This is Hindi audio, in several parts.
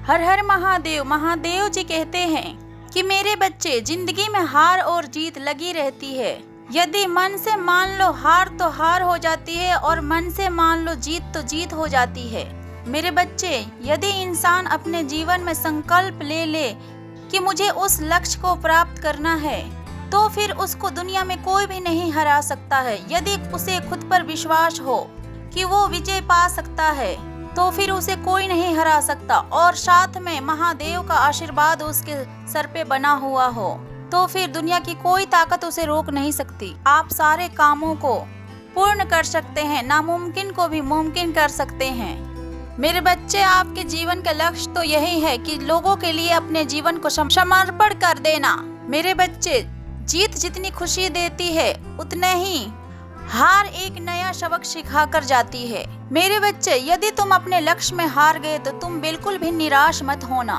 हर हर महादेव। महादेव जी कहते हैं कि मेरे बच्चे, जिंदगी में हार और जीत लगी रहती है। यदि मन से मान लो हार तो हार हो जाती है और मन से मान लो जीत तो जीत हो जाती है। मेरे बच्चे, यदि इंसान अपने जीवन में संकल्प ले ले कि मुझे उस लक्ष्य को प्राप्त करना है, तो फिर उसको दुनिया में कोई भी नहीं हरा सकता है। यदि उसे खुद पर विश्वास हो कि वो विजय पा सकता है, तो फिर उसे कोई नहीं हरा सकता, और साथ में महादेव का आशीर्वाद उसके सर पे बना हुआ हो, तो फिर दुनिया की कोई ताकत उसे रोक नहीं सकती। आप सारे कामों को पूर्ण कर सकते हैं, नामुमकिन को भी मुमकिन कर सकते हैं। मेरे बच्चे, आपके जीवन का लक्ष्य तो यही है कि लोगों के लिए अपने जीवन को समर्पण कर देना। मेरे बच्चे, जीत जितनी खुशी देती है, उतने ही हार एक नया सबक सिखा कर जाती है। मेरे बच्चे, यदि तुम अपने लक्ष्य में हार गए तो तुम बिल्कुल भी निराश मत होना,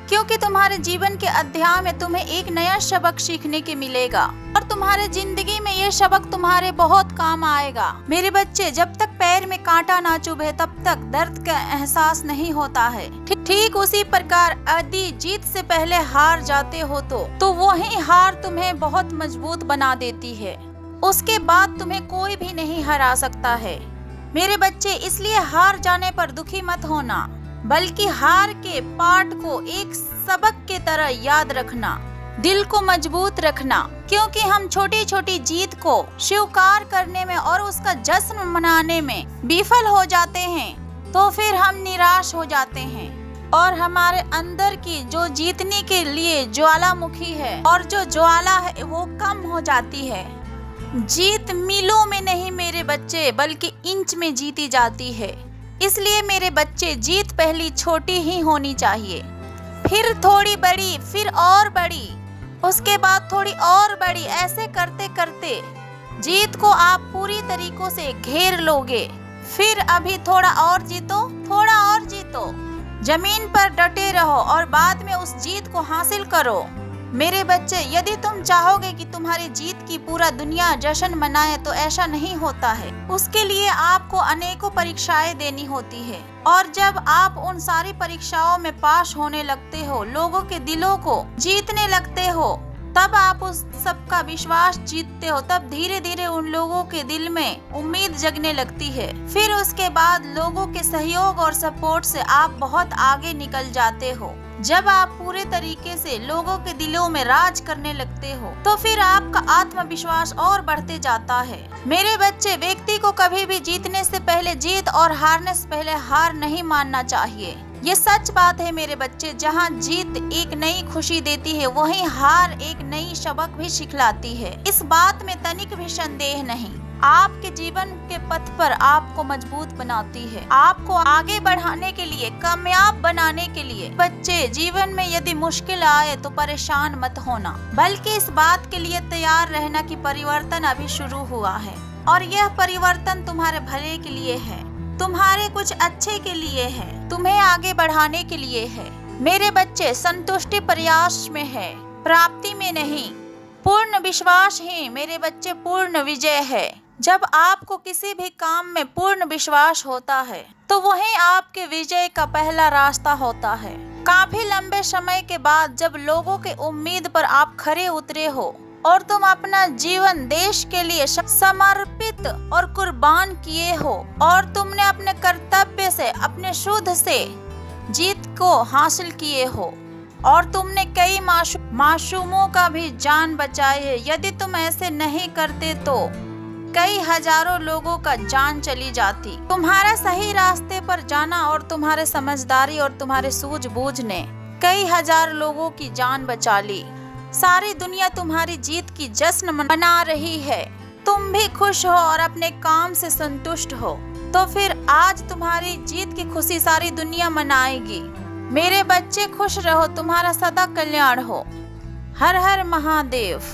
क्योंकि तुम्हारे जीवन के अध्याय में तुम्हें एक नया सबक सीखने के मिलेगा और तुम्हारे जिंदगी में ये सबक तुम्हारे बहुत काम आएगा। मेरे बच्चे, जब तक पैर में कांटा ना चुभे तब तक दर्द का एहसास नहीं होता है। ठीक उसी प्रकार यदि जीत से पहले हार जाते हो तो वही हार तुम्हें बहुत मजबूत बना देती है। उसके बाद तुम्हें कोई भी नहीं हरा सकता है। मेरे बच्चे, इसलिए हार जाने पर दुखी मत होना, बल्कि हार के पाठ को एक सबक की तरह याद रखना, दिल को मजबूत रखना, क्योंकि हम छोटी छोटी जीत को स्वीकार करने में और उसका जश्न मनाने में विफल हो जाते हैं, तो फिर हम निराश हो जाते हैं और हमारे अंदर की जो जीतने के लिए ज्वालामुखी है और जो ज्वाला है वो कम हो जाती है। जीत मीलों में नहीं मेरे बच्चे, बल्कि इंच में जीती जाती है। इसलिए मेरे बच्चे, जीत पहली छोटी ही होनी चाहिए, फिर थोड़ी बड़ी, फिर और बड़ी, उसके बाद थोड़ी और बड़ी। ऐसे करते करते जीत को आप पूरी तरीकों से घेर लोगे। फिर अभी थोड़ा और जीतो, थोड़ा और जीतो, जमीन पर डटे रहो और बाद में उस जीत को हासिल करो। मेरे बच्चे, यदि तुम चाहोगे कि तुम्हारी जीत की पूरा दुनिया जश्न मनाए तो ऐसा नहीं होता है। उसके लिए आपको अनेकों परीक्षाएं देनी होती है, और जब आप उन सारी परीक्षाओं में पास होने लगते हो, लोगों के दिलों को जीतने लगते हो, तब आप उस सबका विश्वास जीतते हो, तब धीरे धीरे उन लोगों के दिल में उम्मीद जगने लगती है। फिर उसके बाद लोगों के सहयोग और सपोर्ट से आप बहुत आगे निकल जाते हो। जब आप पूरे तरीके से लोगों के दिलों में राज करने लगते हो, तो फिर आपका आत्मविश्वास और बढ़ते जाता है। मेरे बच्चे, व्यक्ति को कभी भी जीतने से पहले जीत और हारने से पहले हार नहीं मानना चाहिए। ये सच बात है मेरे बच्चे। जहाँ जीत एक नई खुशी देती है, वहीं हार एक नई सबक भी सिखलाती है। इस बात में तनिक भी संदेह नहीं। आपके जीवन के पथ पर आपको मजबूत बनाती है, आपको आगे बढ़ाने के लिए, कामयाब बनाने के लिए। बच्चे, जीवन में यदि मुश्किल आए तो परेशान मत होना, बल्कि इस बात के लिए तैयार रहना कि परिवर्तन अभी शुरू हुआ है और यह परिवर्तन तुम्हारे भले के लिए है, तुम्हारे कुछ अच्छे के लिए है, तुम्हें आगे बढ़ाने के लिए है। मेरे बच्चे, संतुष्टि प्रयास में है, प्राप्ति में नहीं। पूर्ण विश्वास ही मेरे बच्चे पूर्ण विजय है। जब आपको किसी भी काम में पूर्ण विश्वास होता है, तो वही आपके विजय का पहला रास्ता होता है। काफी लंबे समय के बाद जब लोगों के उम्मीद पर आप खरे उतरे हो और तुम अपना जीवन देश के लिए समर्पित और कुर्बान किए हो, और तुमने अपने कर्तव्य से, अपने शुद्ध से जीत को हासिल किए हो, और तुमने कई मासूमों का भी जान बचाई है। यदि तुम ऐसे नहीं करते तो कई हजारों लोगों का जान चली जाती। तुम्हारा सही रास्ते पर जाना और तुम्हारे समझदारी और तुम्हारे सूझबूझ ने कई हजार लोगों की जान बचा ली। सारी दुनिया तुम्हारी जीत की जश्न मना रही है। तुम भी खुश हो और अपने काम से संतुष्ट हो, तो फिर आज तुम्हारी जीत की खुशी सारी दुनिया मनाएगी। मेरे बच्चे, खुश रहो, तुम्हारा सदा कल्याण हो। हर हर महादेव।